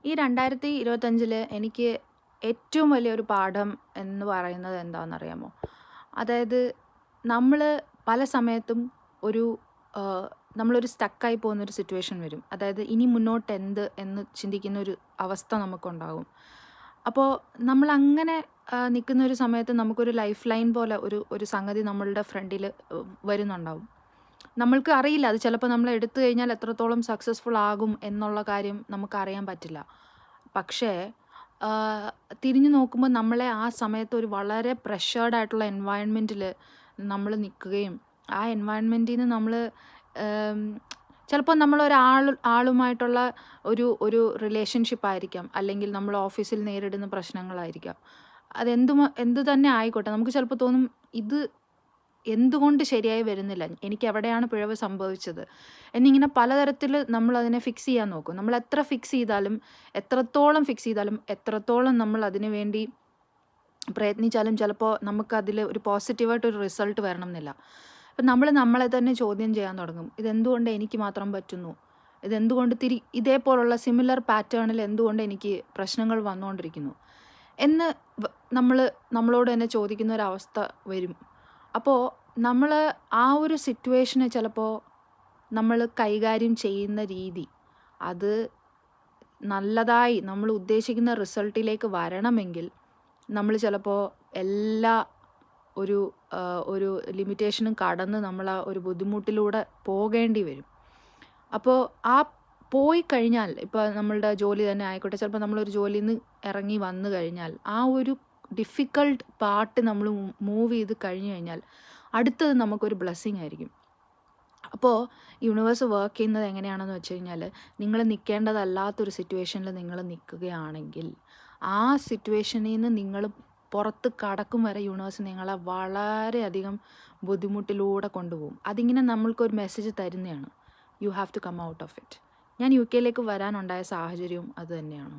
ഈ 2025 എനിക്ക് ഏറ്റവും വലിയൊരു പാഠം എന്ന് പറയുന്നത് എന്താണെന്നറിയാമോ? അതായത് നമ്മൾ പല സമയത്തും ഒരു നമ്മളൊരു സ്റ്റക്കായി പോകുന്നൊരു സിറ്റുവേഷൻ വരും. അതായത് ഇനി മുന്നോട്ട് എന്ത് എന്ന് ചിന്തിക്കുന്ന ഒരു അവസ്ഥ നമുക്കുണ്ടാകും. അപ്പോൾ നമ്മളങ്ങനെ നിൽക്കുന്ന ഒരു സമയത്ത് നമുക്കൊരു ലൈഫ് ലൈൻ പോലെ ഒരു സംഗതി നമ്മളുടെ ഫ്രണ്ടിൽ വരുന്നുണ്ടാവും. നമ്മൾക്ക് അറിയില്ല അത് ചിലപ്പോൾ നമ്മൾ എടുത്തു കഴിഞ്ഞാൽ എത്രത്തോളം സക്സസ്ഫുൾ ആകും എന്നുള്ള കാര്യം നമുക്കറിയാൻ പറ്റില്ല. പക്ഷേ ആഹ്, തിരിഞ്ഞു നോക്കുമ്പോൾ നമ്മളെ ആ സമയത്ത് ഒരു വളരെ പ്രഷേർഡ് ആയിട്ടുള്ള എൻവയൺമെൻറ്റിൽ നമ്മൾ നിൽക്കുകയും ആ എൻവയൺമെൻറ്റിൽ നിന്ന് നമ്മൾ ചിലപ്പോൾ ആളുമായിട്ടുള്ള ഒരു റിലേഷൻഷിപ്പ് ആയിരിക്കാം, അല്ലെങ്കിൽ നമ്മൾ ഓഫീസിൽ നേരിടുന്ന പ്രശ്നങ്ങളായിരിക്കാം. എന്ത് തന്നെ ആയിക്കോട്ടെ, നമുക്ക് ചിലപ്പോൾ തോന്നും ഇത് എന്തുകൊണ്ട് ശരിയായി വരുന്നില്ല? എനിക്ക് എവിടെയാണ് പിഴവ് സംഭവിച്ചത്? എന്നിങ്ങനെ പലതരത്തിൽ നമ്മളതിനെ ഫിക്സ് ചെയ്യാൻ നോക്കും. നമ്മൾ എത്ര ഫിക്സ് ചെയ്താലും, എത്രത്തോളം നമ്മൾ അതിനു വേണ്ടി പ്രയത്നിച്ചാലും ചിലപ്പോൾ നമുക്കതിൽ ഒരു പോസിറ്റീവായിട്ടൊരു റിസൾട്ട് വരണമെന്നില്ല. അപ്പം നമ്മൾ നമ്മളെ തന്നെ ചോദ്യം ചെയ്യാൻ തുടങ്ങും. ഇതെന്തുകൊണ്ട് എനിക്ക് മാത്രം പറ്റുന്നു? ഇതെന്തുകൊണ്ട് ഇതേപോലുള്ള സിമിലർ പാറ്റേണിൽ എന്തുകൊണ്ട് എനിക്ക് പ്രശ്നങ്ങൾ വന്നുകൊണ്ടിരിക്കുന്നു? എന്ന് നമ്മൾ നമ്മളോട് തന്നെ ചോദിക്കുന്ന ഒരവസ്ഥ വരും. അപ്പോൾ നമ്മൾ ആ ഒരു സിറ്റുവേഷനെ ചിലപ്പോൾ നമ്മൾ കൈകാര്യം ചെയ്യുന്ന രീതി, അത് നല്ലതായി നമ്മൾ ഉദ്ദേശിക്കുന്ന റിസൾട്ടിലേക്ക് വരണമെങ്കിൽ നമ്മൾ ചിലപ്പോൾ എല്ലാ ഒരു ഒരു ലിമിറ്റേഷനും കടന്ന് നമ്മൾ ആ ഒരു ബുദ്ധിമുട്ടിലൂടെ പോകേണ്ടി വരും. അപ്പോൾ ആ പോയി കഴിഞ്ഞാൽ, ഇപ്പോൾ നമ്മളുടെ ജോലി തന്നെ ആയിക്കോട്ടെ, ചിലപ്പോൾ നമ്മളൊരു ജോലിയിൽ നിന്ന് ഇറങ്ങി വന്നു കഴിഞ്ഞാൽ ആ ഒരു ഡിഫിക്കൾട്ട് പാർട്ട് നമ്മൾ മൂവ് ചെയ്ത് കഴിഞ്ഞ് കഴിഞ്ഞാൽ അടുത്തത് നമുക്കൊരു ബ്ലെസ്സിങ് ആയിരിക്കും. അപ്പോൾ യൂണിവേഴ്സ് വർക്ക് ചെയ്യുന്നത് എങ്ങനെയാണെന്ന് വെച്ച് കഴിഞ്ഞാൽ, നിങ്ങൾ നിൽക്കേണ്ടതല്ലാത്തൊരു സിറ്റുവേഷനിൽ നിങ്ങൾ നിൽക്കുകയാണെങ്കിൽ ആ സിറ്റുവേഷനിൽ നിന്ന് നിങ്ങൾ പുറത്ത് കടക്കും വരെ യൂണിവേഴ്സ് നിങ്ങളെ വളരെയധികം ബുദ്ധിമുട്ടിലൂടെ കൊണ്ടുപോകും. അതിങ്ങനെ നമ്മൾക്കൊരു മെസ്സേജ് തരുന്നതാണ്. You have to come out of it. ഞാൻ UK യിലേക്ക് വരാനുണ്ടായ സാഹചര്യവും അതുതന്നെയാണ്.